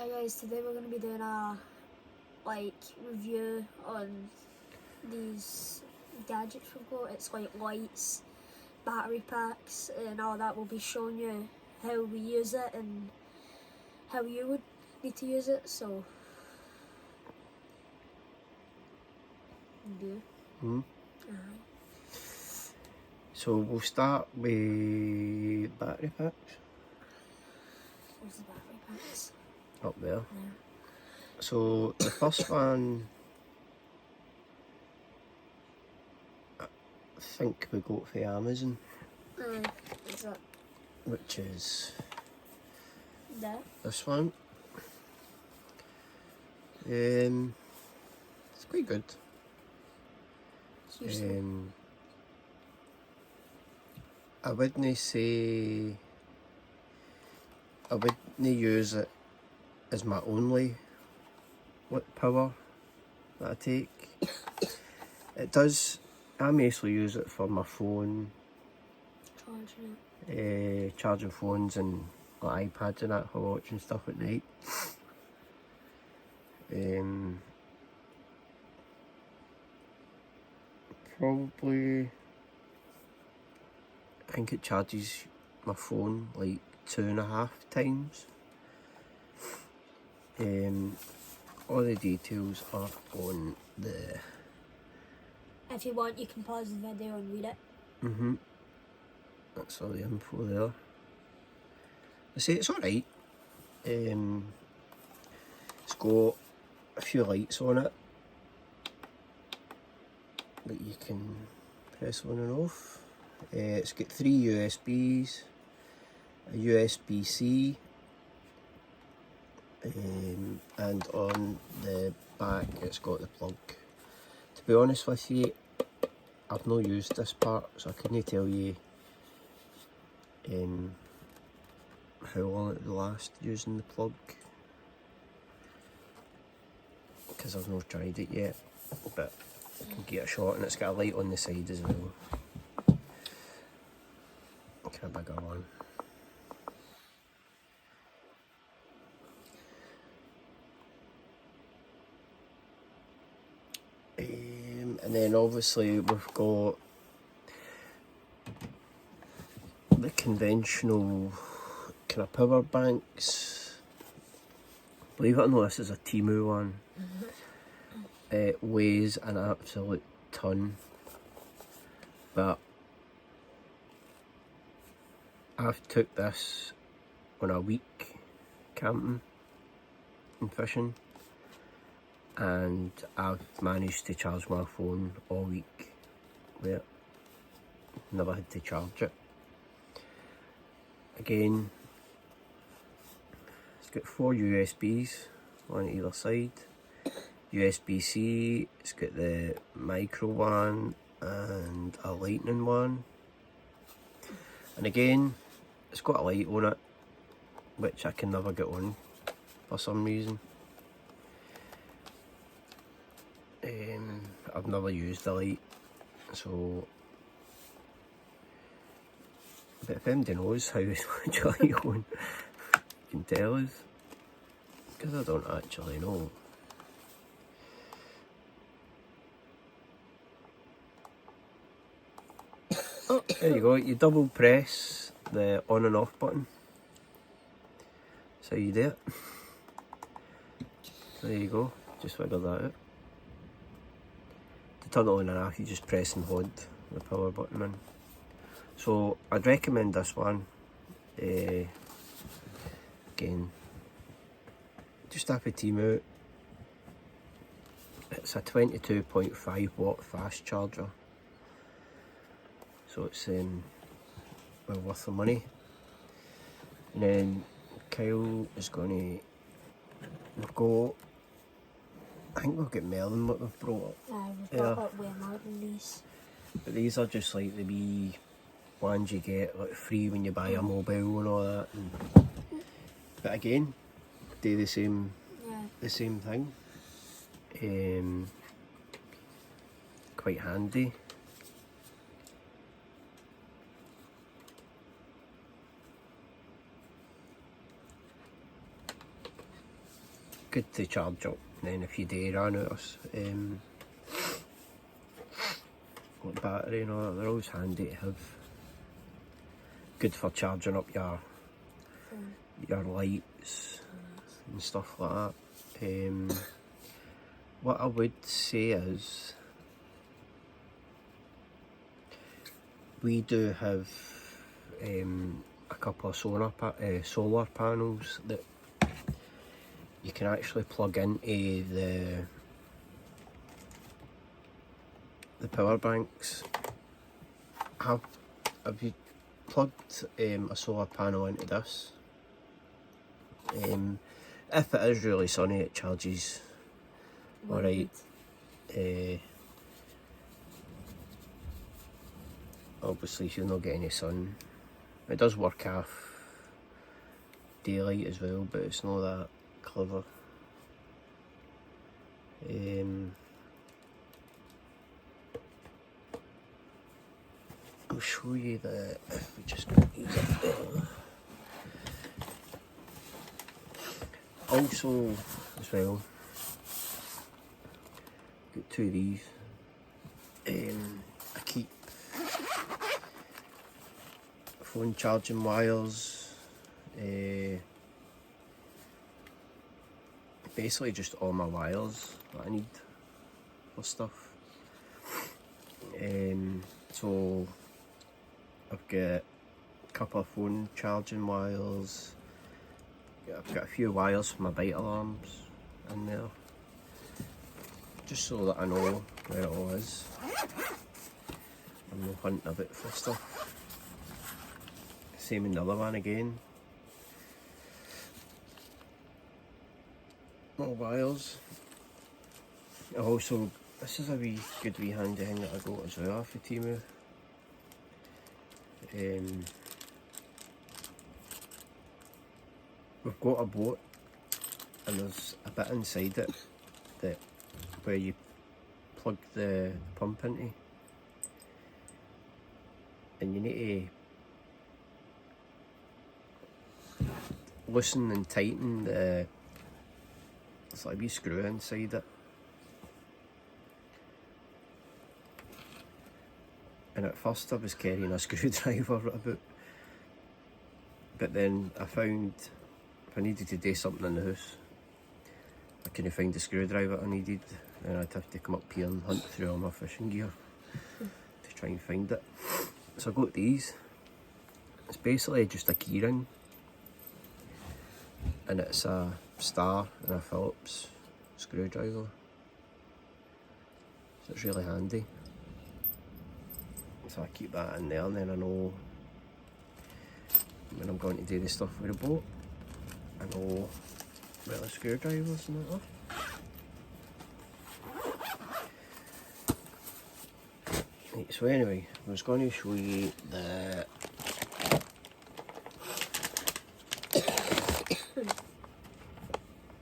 Hi guys, today we're going to be doing a review on these gadgets we've got. It's like lights, battery packs and all that. We'll be showing you how we use it and how you would need to use it, so do. So we'll start with battery packs. Where's the battery packs? Up there. Yeah. So the first one, I think we got for Amazon, Is that which is there? this one. It's quite good. It's useful. I wouldn't say I wouldn't use it as my only power that I take. It does. I mostly use it for my phone, charging phones and like iPads and that for watching stuff at night. Probably, I think it charges my phone like 2.5 times. All the details are on the. If you want, you can pause the video and read it. That's all the info there. I say it's alright. It's got a few lights on it that you can press on and off. It's got 3 USBs, a USB-C, and on the back it's got the plug. To be honest with you, I've not used this part, so I couldn't tell you how long it will last using the plug, because I've not tried it yet, but I can get a shot. And it's got a light on the side as well, kind of bigger one. And then obviously we've got the conventional kind of power banks. Believe it or not, this is a Temu one. It weighs an absolute ton, but I've took this on a week camping and fishing, and I've managed to charge my phone all week with it. Never had to charge it. Again, it's got 4 USBs on either side. USB-C, it's got the micro one and a lightning one. And again, it's got a light on it, which I can never get on for some reason. I've never used the light, so. But if anybody knows how to switch a light on, you can tell us, because I don't actually know. Oh, there you go. You double press the on and off button. That's how you do it. There you go. Just figure that out. To turn it on and off, you just press and hold the power button in. So I'd recommend this one. Again, just have a Temu. It's a 22.5 watt fast charger, so it's well worth the money. And then Kyle is going to go. I think we've got melon what we've brought up. We've got up way more than these. But these are just like the wee ones you get like free when you buy a mobile and all that. But again, do the same thing. Quite handy. good to charge up. And then if you do run out of like battery and all that, they're always handy to have. Good for charging up your lights and stuff like that. What I would say is, we do have a couple of solar panels that you can actually plug into the power banks. Have you plugged a solar panel into this? If it is really sunny, it charges alright. Obviously, if you'll not get any sun, it does work off daylight as well, but it's not that clever. I'll show you that if we just use it there. Also, as well, got two of these. I keep phone charging wires, basically just all my wires that I need for stuff. So I've got a couple of phone charging wires. I've got a few wires for my bite alarms in there, just so that I know where it all is. I'm not hunting about for stuff. Same in the other one again. More wires. Also, this is a good wee handy thing that I got as well for Temu. We've got a boat, and there's a bit inside it that where you plug the pump into, and you need to loosen and tighten there's like a wee screw inside it. And at first I was carrying a screwdriver about, but then I found if I needed to do something in the house, I couldn't find the screwdriver I needed, and I'd have to come up here and hunt through all my fishing gear to try and find it. So I got these. It's basically just a keyring, and it's a star and a Phillips screwdriver, so it's really handy. So I keep that in there, and then I know when I'm going to do the stuff with the boat, I know where the screwdrivers and that are. Right, so anyway, I was going to show you the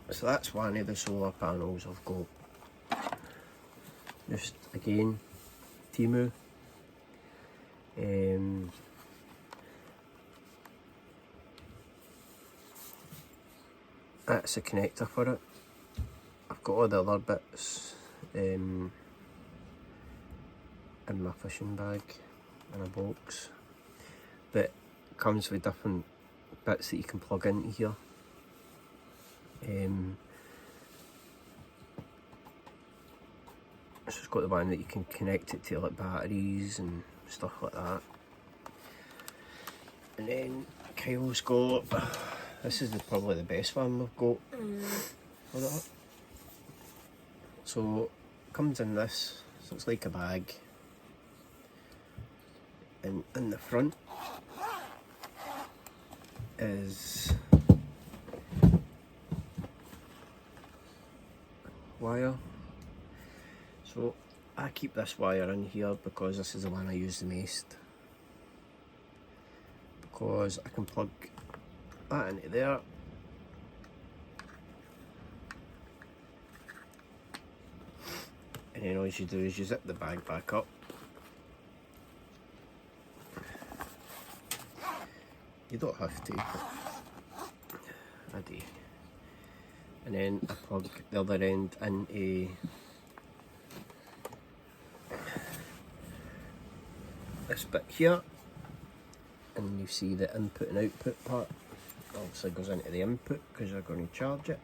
so that's one of the solar panels I've got. Just again, Temu. That's the connector for it. I've got all the other bits in my fishing bag in a box, but it comes with different bits that you can plug into here. So it's got the one that you can connect it to like batteries and stuff like that. And then Kyle's got, this is probably the best one we've got for that. So it comes in this, so it's like a bag, and in the front is wire. So I keep this wire in here because this is the one I use the most, because I can plug that into there, and then all you do is you zip the bag back up. You don't have to, but I do. and then I plug the other end into this bit here, and you see the input and output part obviously goes into the input because you're going to charge it.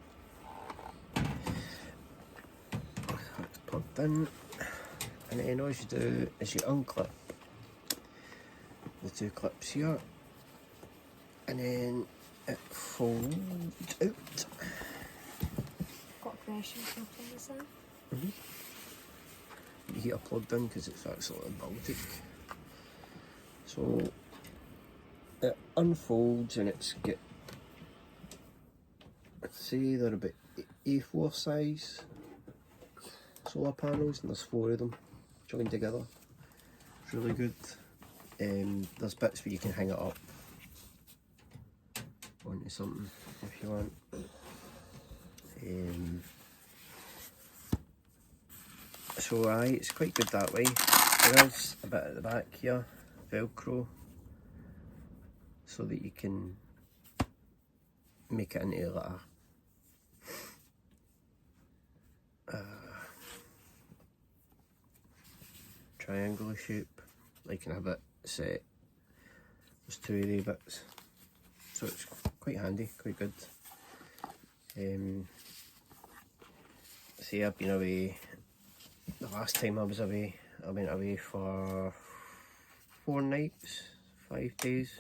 That's plugged in, and then all you do is you unclip the two clips here, and then it folds out. Got a question from this then. The heater plugged in because it's actually Baltic. So it unfolds and it's got, let's say they're about A4 size solar panels, and there's 4 of them joined together. It's really good. There's bits where you can hang it up onto something if you want. So aye, it's quite good that way. There is a bit at the back here, Velcro, so that you can make it into like a triangular shape. You can have it set. There's 2 of the bits, so it's quite handy, quite good. See, I've been away. The last time I was away, I went away for 4 nights, 5 days.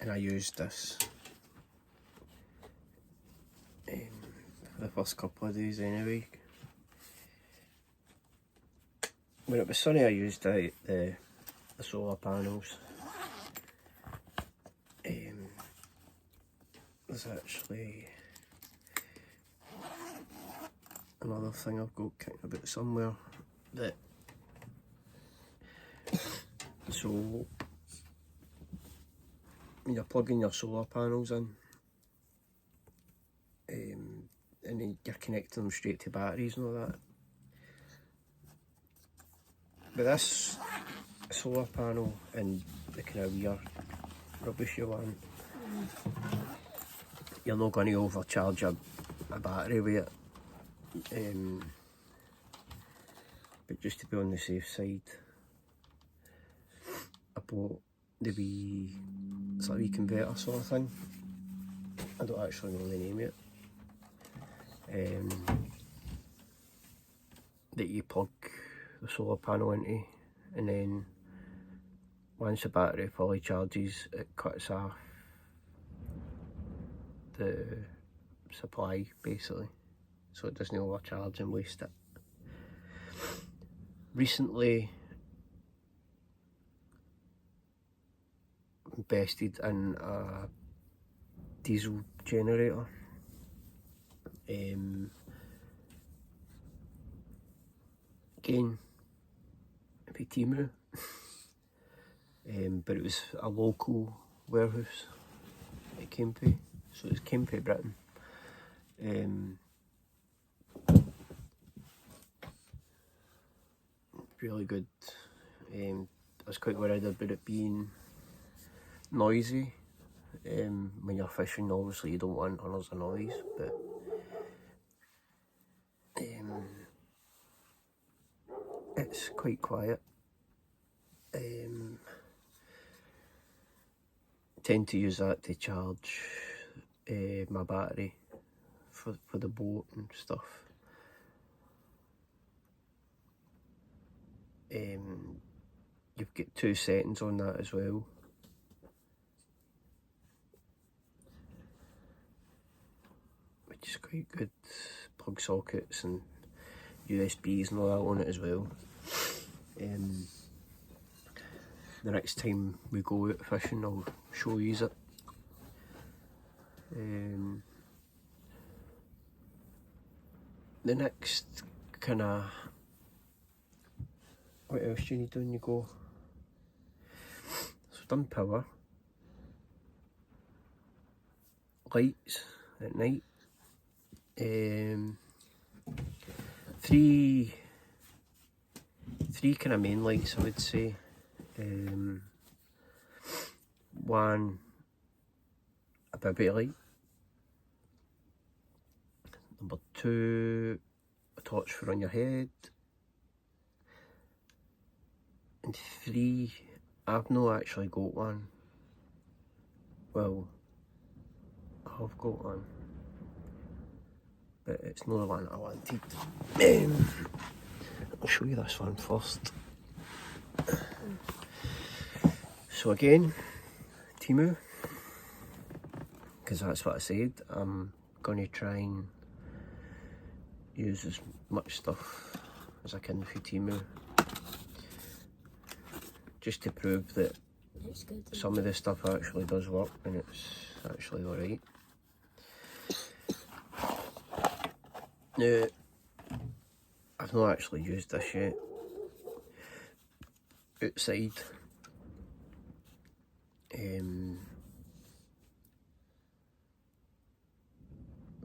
And I used this for the first couple of days anyway. When it was sunny, I used the solar panels. There's actually another thing I've got kicking about somewhere that, so when you're plugging your solar panels in, and then you're connecting them straight to batteries and all that. But this solar panel and the kind of weird rubbish you want, you're not going to overcharge a battery with it. But just to be on the safe side, I bought the wee, it's like a wee converter sort of thing. I don't actually know the name of it. That you plug the solar panel into, and then once the battery fully charges, it cuts off the supply basically, so it doesn't overcharge and waste it. Recently invested in a diesel generator. Again, for Temu, but it was a local warehouse it came to, so it came from Britain. Really good. I was quite worried about it being noisy. When you're fishing, obviously you don't want lots of noise, but it's quite quiet. Tend to use that to charge my battery for the boat and stuff. You've got 2 settings on that as well. Which is quite good. Plug sockets and USBs and all that on it as well. The next time we go out fishing, I'll show you it. The next kind of, what else do you need when you go? So done power, lights at night, 3 kind of main lights I would say. one, a bibby light. Number 2, a torch for on your head. And 3, I've not actually got one. Well, I've got one, but it's not the one I wanted. I'll show you this one first. So again, Temu, because that's what I said. I'm going to try and use as much stuff as I can for Temu, just to prove that It's good. some of this stuff actually does work and it's actually alright. Now, I've not actually used this yet outside.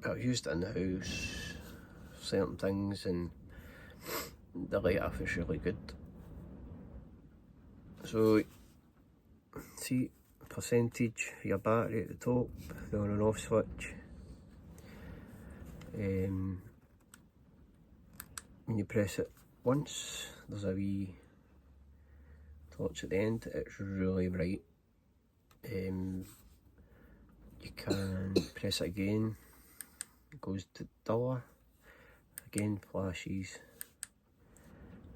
But I've used it in the house, certain things, and the light off is really good. So, see, percentage for your battery at the top, the on and off switch. When you press it once, there's a wee torch at the end. It's really bright. You can press it again, it goes to duller, again flashes,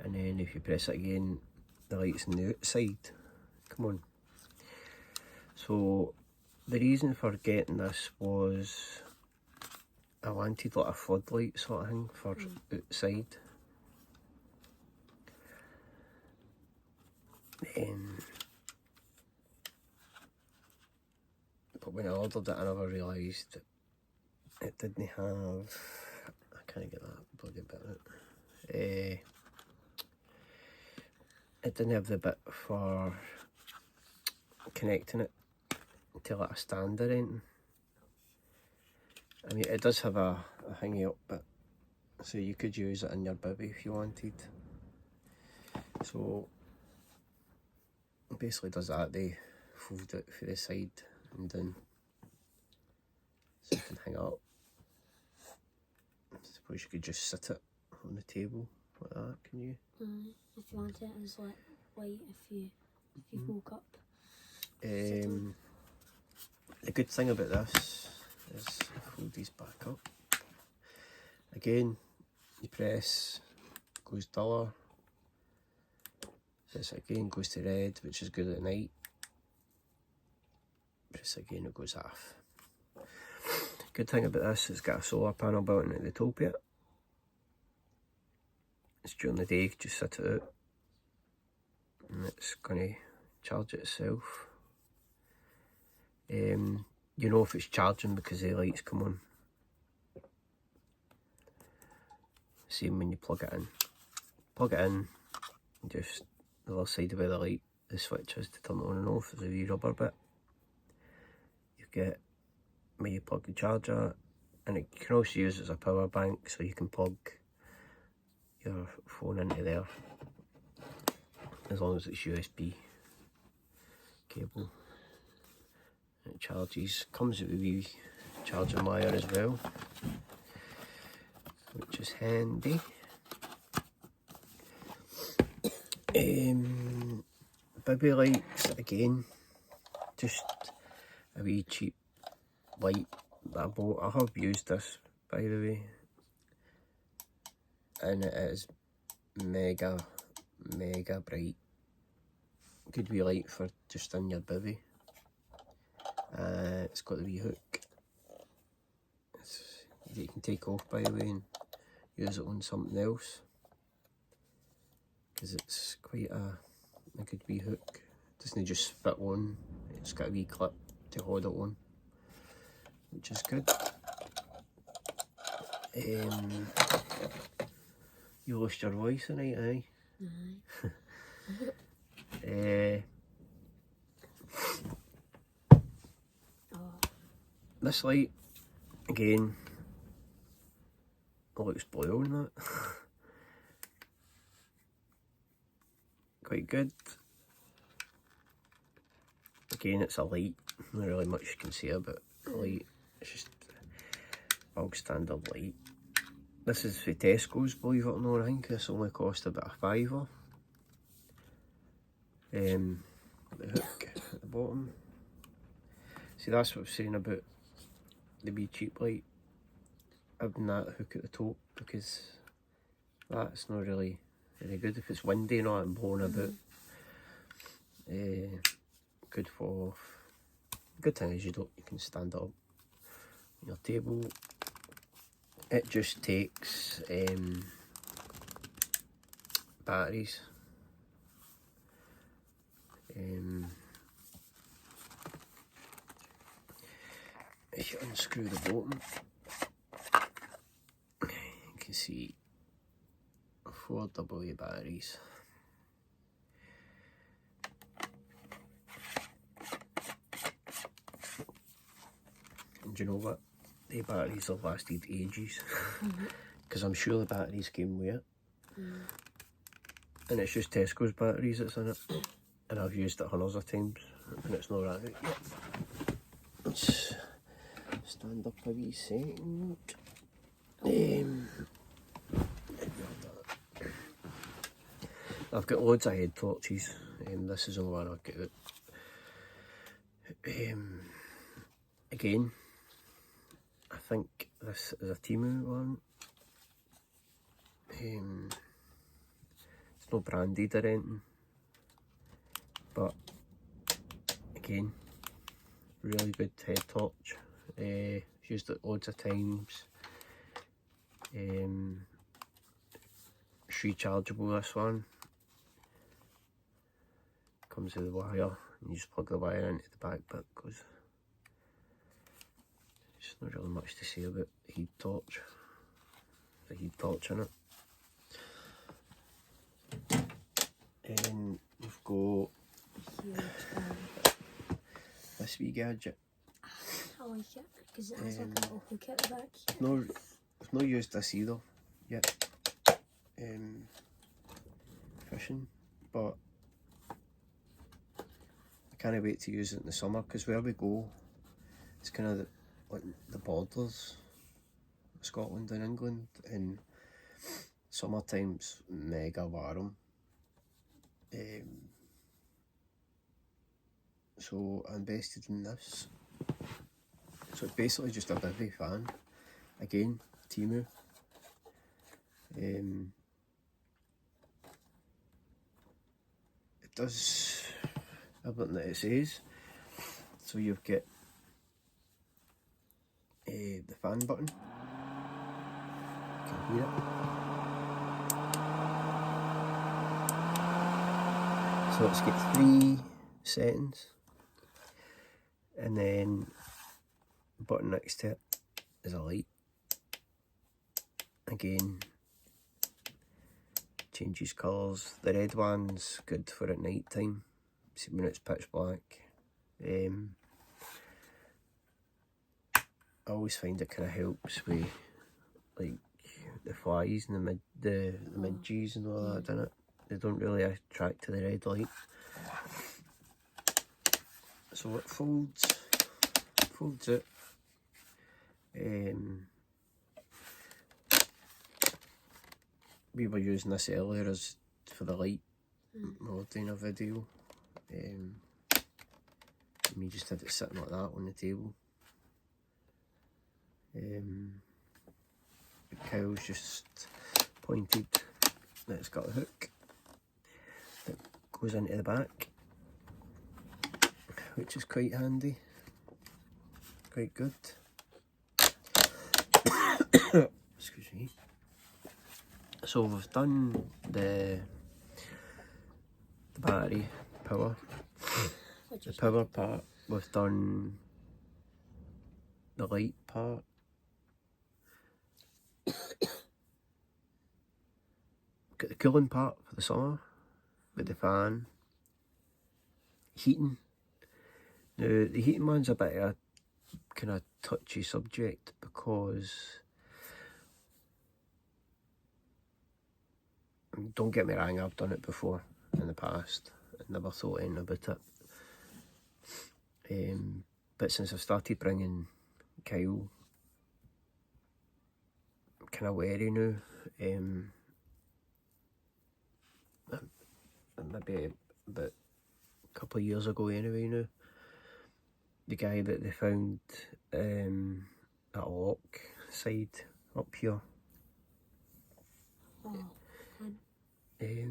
and then if you press it again, the light's on the outside. Come on. So the reason for getting this was I wanted like a floodlight sort of thing for outside. But when I ordered it, I never realised it didn't have. I can't get that bloody bit out. It didn't have the bit for connecting it to like a stand or anything. I mean, it does have a thingy up, but so you could use it in your bibby if you wanted. So it basically does that. They fold it for the side and then so you can hang it up. I suppose you could just sit it on the table like that, can you? If you want it as like light, if you woke up. The good thing about this is fold these back up. Again, you press, goes duller. Press it again, goes to red, which is good at night. Press it again, it goes off. Good thing about this, it's got a solar panel built in at the top of it. It's during the day, you can just set it out and it's going to charge itself. You know if it's charging because the lights come on. Same when you plug it in. Plug it in, just the other side of where the light, the switch is to turn it on and off, there's a wee rubber bit. You get where you plug the charger, and you can also use it as a power bank, so you can plug your phone into there, as long as it's USB cable. It charges, comes with a wee charging wire as well, which is handy. Bibby lights, again, just a wee cheap light that I bought. I have used this, by the way, and it is mega bright. Good wee light for just in your bivvy. It's got the wee hook that you can take off, by the way, and use it on something else, because it's quite a good wee hook. It doesn't just fit on, it's got a wee clip to hold it on, which is good. You lost your voice tonight, aye? This light, again, looks blue on that. Quite good. again, it's a light. Not really much you can say about a light. It's just bog standard light. This is for Tesco's, believe it or not. I think this only cost about a £5. The hook at the bottom. See, that's what I was saying about the wee cheap light. Having that hook at the top, because that's not really very good if it's windy and all and blowing about. Good fall off. Good thing is you can stand up on your table. It just takes batteries. If you unscrew the bottom, you can see 4 AA batteries. And do you know what? The batteries have lasted ages. Because I'm sure the batteries came with it. And it's just Tesco's batteries that's in it. And I've used it hundreds of times and it's not right out yet. Let's stand up a wee second. I've got loads of head torches. This is the only one I've got out. Again, I think this is a Temu one. It's not branded or anything, but again, really good head torch. Used it loads of times. It's rechargeable, this one. Comes with the wire, and you just plug the wire into the back bit. Goes. There's not really much to say about the heat torch. There's a heat torch in it. And we've got this wee gadget. I like it because it has like a little hook at the back. I've not used this either yet. Fishing, but I can't wait to use it in the summer because where we go, it's kind of like the borders of Scotland and England, and summertime's mega warm. So I invested in this. So it's basically just a bivvy fan. Again, Temu. It does everything that it says. So you've got the fan button. You can hear it. So it's got 3 settings, and then the button next to it is a light. Again, changes colours. The red one's good for at night time, see when it's pitch black. I always find it kind of helps with like the flies and the midges and all that, doesn't it? They don't really attract to the red light. So it folds it. We were using this earlier as for the light. We were doing a video. And we just had it sitting like that on the table. Kyle's just pointed that it's got a hook that goes into the back, which is quite handy, quite good. Excuse me. So we've done the battery power, the power part. We've done the light part. Got the cooling part for the summer with the fan. Heating. Now the heating one's a bit of a kind of touchy subject because, don't get me wrong, I've done it before in the past. I never thought anything about it. But since I've started bringing Kyle, I'm kind of wary now. Maybe about a couple of years ago anyway now, the guy that they found at a lock side up here, Oh, they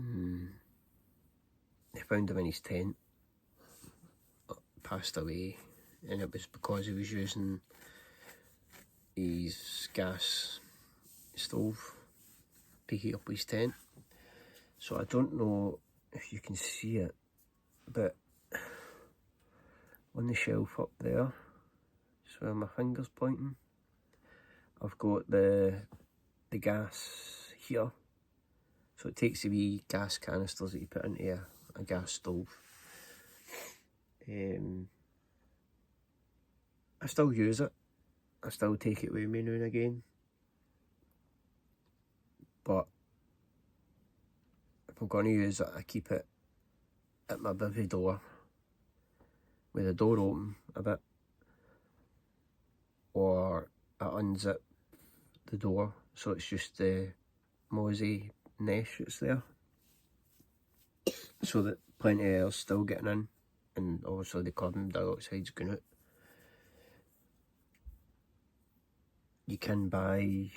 found him in his tent, passed away, and it was because he was using his gas stove to heat up his tent. So I don't know if you can see it, but on the shelf up there, just where my finger's pointing, I've got the gas heater. So it takes the wee gas canisters that you put into a gas stove. I still use it. I still take it with me now and again. But if I'm going to use it, I keep it at my bivvy door, with the door open a bit, or I unzip the door so it's just the mosey mesh that's there, so that plenty of air's still getting in, and obviously the carbon dioxide's going out. You can buy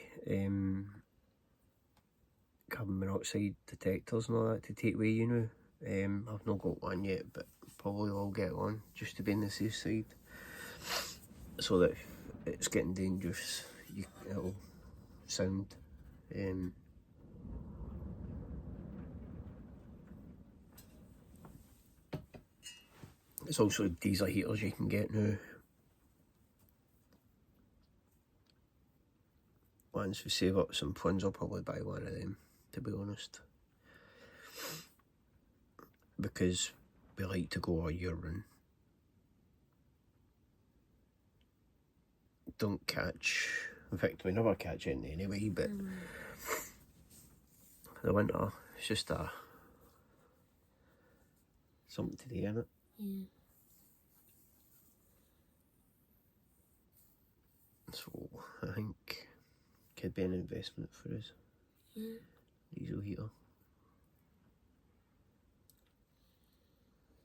carbon monoxide detectors and all that to take away, you know. I've not got one yet, but probably will get one just to be on the safe side, so that if it's getting dangerous, it'll sound. There's also diesel heaters you can get now. Once we save up some funds, I'll probably buy one of them, to be honest. Because we like to go all year round. Don't catch, in fact we never catch anything anyway, but the winter, it's just something to do, innit? yeah. So I think could be an investment for us. Yeah. Diesel heater.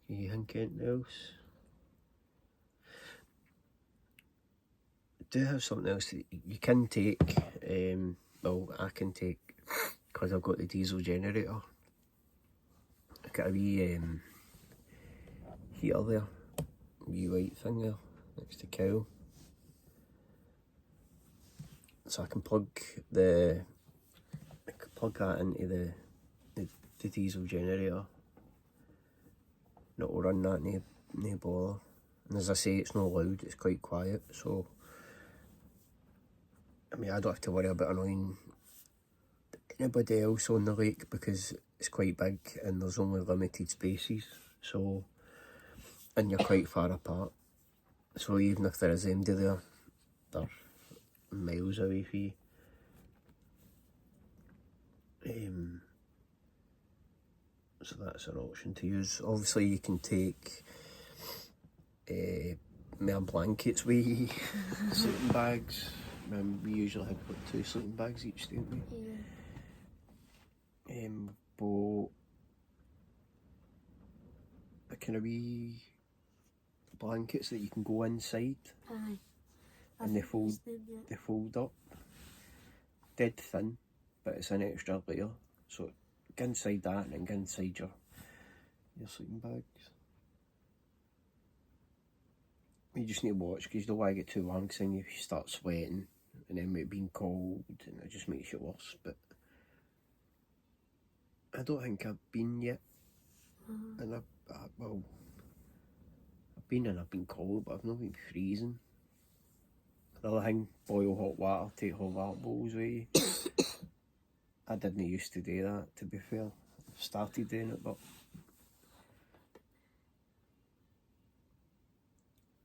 Can you think anything else? I do have something else that you can take, well I can take, because I've got the diesel generator. I've got a wee heater there, a wee white thing there, next to Kyle. So I can plug that into the diesel generator. And it'll run that, no bother. And as I say, it's not loud, it's quite quiet, so I mean I don't have to worry about annoying anybody else on the lake, because it's quite big and there's only limited spaces, so, and you're quite far apart, so even if there is anybody there, they're miles away from you. So that's an option to use. Obviously you can take more blankets with you, sleeping bags. We usually have like 2 sleeping bags each, don't we? Yeah. But a kind of wee blankets that you can go inside. Aye. And they fold, used them yet. they fold up. Dead thin, but it's an extra layer. So go inside that and then go inside your sleeping bags. You just need to watch, because you don't want to get too warm, because then you start sweating and then it being cold and it just makes it worse. But I don't think I've been yet. And I've been and I've been cold, but I've not been freezing. Another thing, boil hot water, take hot water bowls with you. I didn't used to do that, to be fair. I've started doing it, but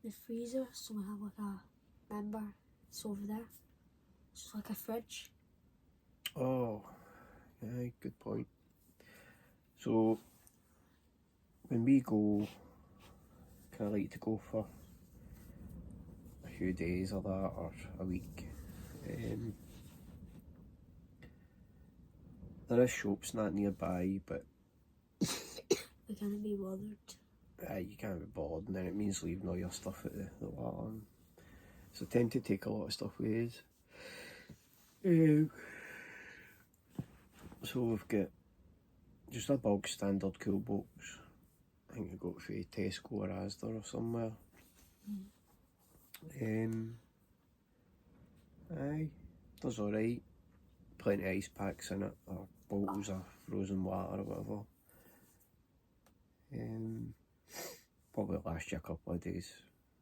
The freezer, so we have like a, remember, it's over there. It's like a fridge. oh, yeah, good point. So when we go kind of like to go for a few days or that, or a week. There is shops not nearby, but We can't be bothered. you can't be bothered, and then it means leaving all your stuff at the water. So I tend to take a lot of stuff with us. So we've got just a bog standard cool box. I think I got for Tesco or Asda or somewhere. Aye, does alright. Plenty of ice packs in it, or bottles of frozen water or whatever. Probably last you a couple of days,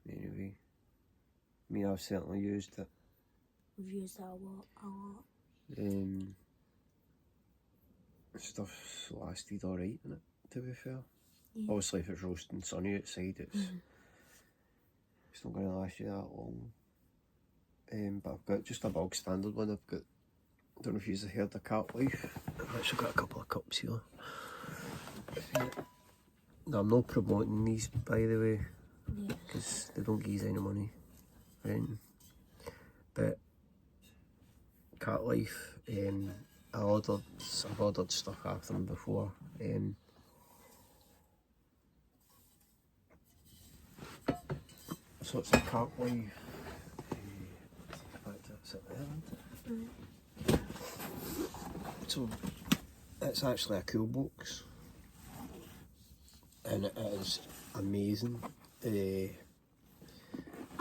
anyway. I mean, I've certainly used it. We've used that a lot. Stuff's lasted alright in it, to be fair. Yeah. Obviously, if it's roasting sunny outside, it's not going to last you that long. But I've got just a bog standard one. I've got, I don't know if you've heard of Cat Life. I've actually got a couple of cups here. No, I'm not promoting these, by the way, because they don't give you any money. But Cat Life, I've ordered stuff off them before. So it's a Cat Life. In fact, that's it there, isn't it? So it's actually a cool box, and it is amazing.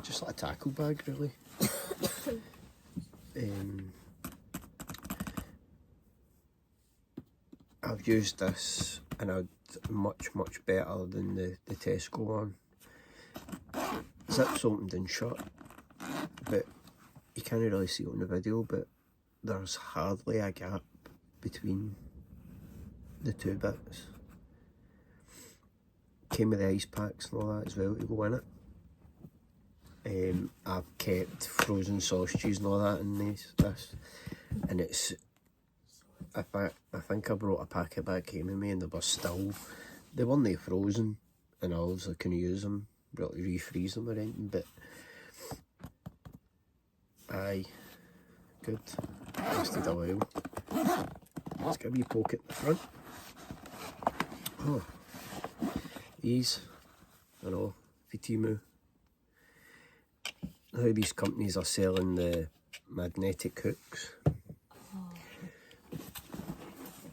Just like a tackle bag, really. I've used this and it's much better than the Tesco one. Zips opened and shut, but you can't really see it on the video, but there's hardly a gap between the two bits. Came with the ice packs and all that as well to go in it. I've kept frozen sausages and all that in this, and it's, I think I brought a packet back home with me and they weren't frozen, and I obviously couldn't use them, really refreeze them or anything, but aye, good, lasted a while. Let's get a wee pocket in the front. Oh, these, I know, for Temu. How these companies are selling the magnetic hooks.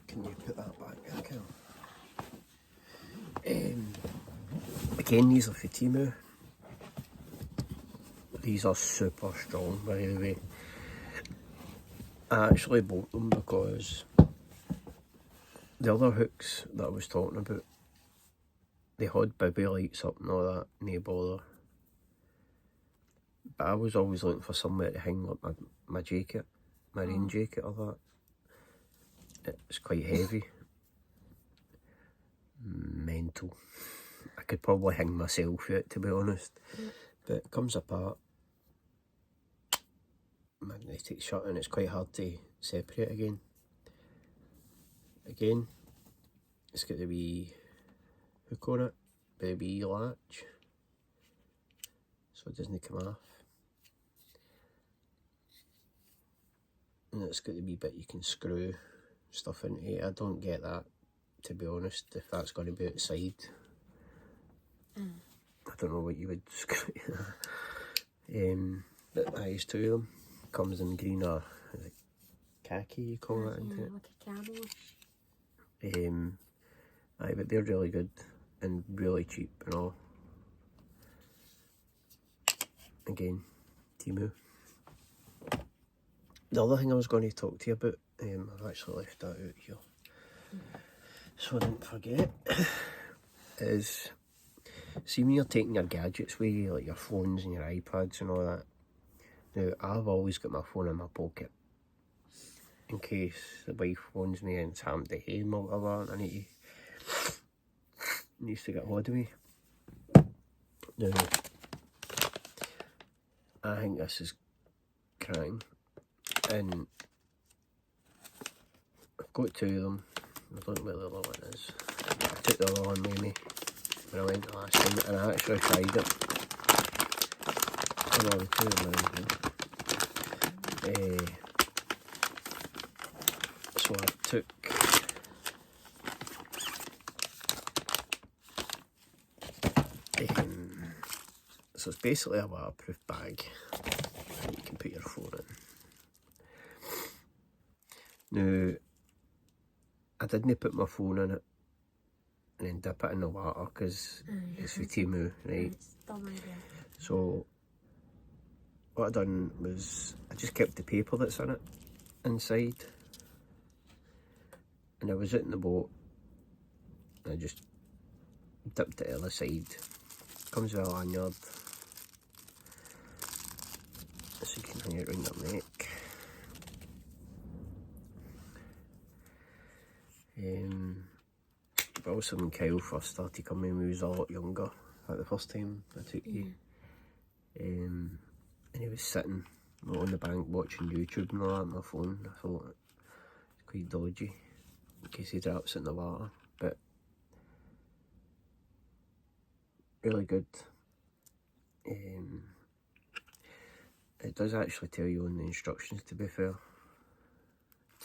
Can you put that back there, Kel? Again, these are for Temu. These are super strong, by the way. I actually bought them because the other hooks that I was talking about, they had baby lights up and all that, no bother. But I was always looking for somewhere to hang up my jacket, my rain jacket or that. It's quite heavy. Mental. I could probably hang myself with it, to be honest. But it comes apart. Magnetic shut, and it's quite hard to separate again. Again, it's got the wee hook on it, the wee latch, so it doesn't come off. And it's got the wee bit you can screw stuff into it. I don't get that, to be honest, if that's going to be outside. I don't know what you would screw. But I used two of them. Comes in green or is it khaki you call it, isn't it? Like a camelish. Aye, but they're really good and really cheap and all. Again, Temu. The other thing I was going to talk to you about, I've actually left that out here, so I didn't forget, is, see when you're taking your gadgets with you, like your phones and your iPads and all that. Now, I've always got my phone in my pocket, in case the wife phones me and it's happened to him or whatever, and I needs to get hold of me. Now, I think this is crime, and I've got two of them. I don't know where the other one is. I took the other one with me. when I went last time, and I actually tried it. Oh no, the two of mine. So I took so it's basically a waterproof bag that you can put your phone in. Now, I didn't put my phone in it and then dip it in the water because it's for Timu, right? It's dumb idea. So what I done was I just kept the paper that's in it inside, and I was out in the boat and I just dipped it the other side. Comes with a lanyard, so you can hang it around your neck. But also when Kyle first started coming, we was a lot younger, like the first time I took you. And he was sitting on the bank watching YouTube and all that on my phone. I thought it's quite dodgy in case he drops it in the water, but really good. It does actually tell you on the instructions, to be fair,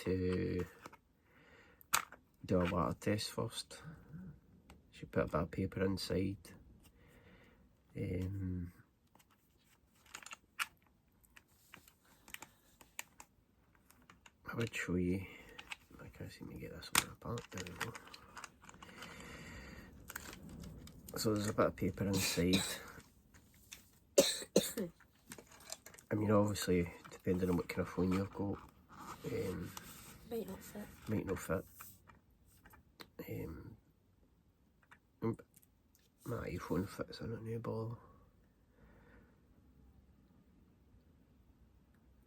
to do a water test first. You put a bit of paper inside. I would show you. I can't seem to get this one apart. There we go. So there's a bit of paper inside. I mean, obviously, depending on what kind of phone you've got, Might not fit. might not fit. My iPhone fits in it, no bother.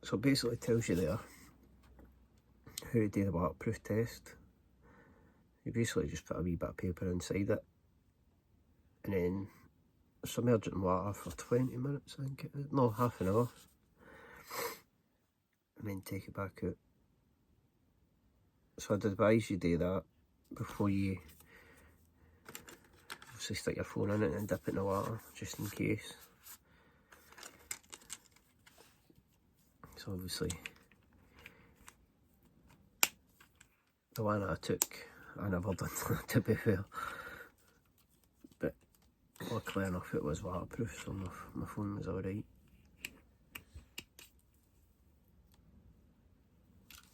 So basically it tells you there how to do the waterproof test. You basically just put a wee bit of paper inside it and then submerge it in water for 20 minutes, I think it is. No, half an hour. And then take it back out. So I'd advise you do that before you obviously stick your phone in it and dip it in the water, just in case. So obviously the one I took, I never done that, to be fair. But luckily enough it was waterproof, so my phone was alright.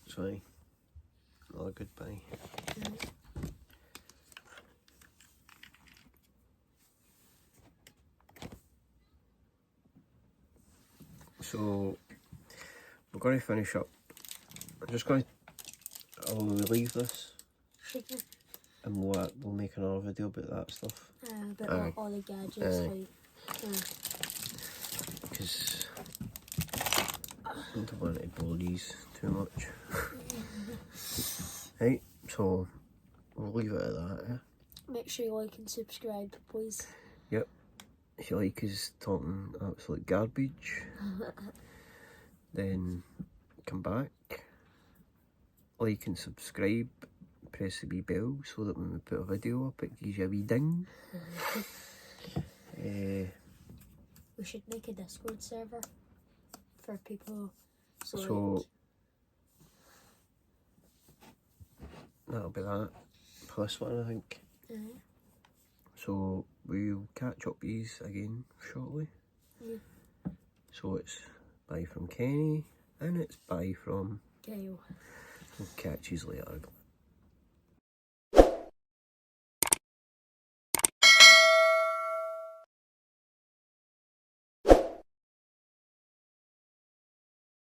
So aye, another goodbye. So we're going to finish up. I'll leave this and we'll make another video about that stuff. About all the gadgets, Because I don't want to bore these too much. Right, so we'll leave it at that, yeah? Make sure you like and subscribe, please. Yep. If you like us talking absolute garbage, then come back, like and subscribe, press the wee bell so that when we put a video up it gives you a wee ding. We should make a Discord server for people. So that'll be that for this one, I think. So we'll catch up with yous again shortly. So it's bye from Kenny and it's bye from Kyle. We'll catch yous later.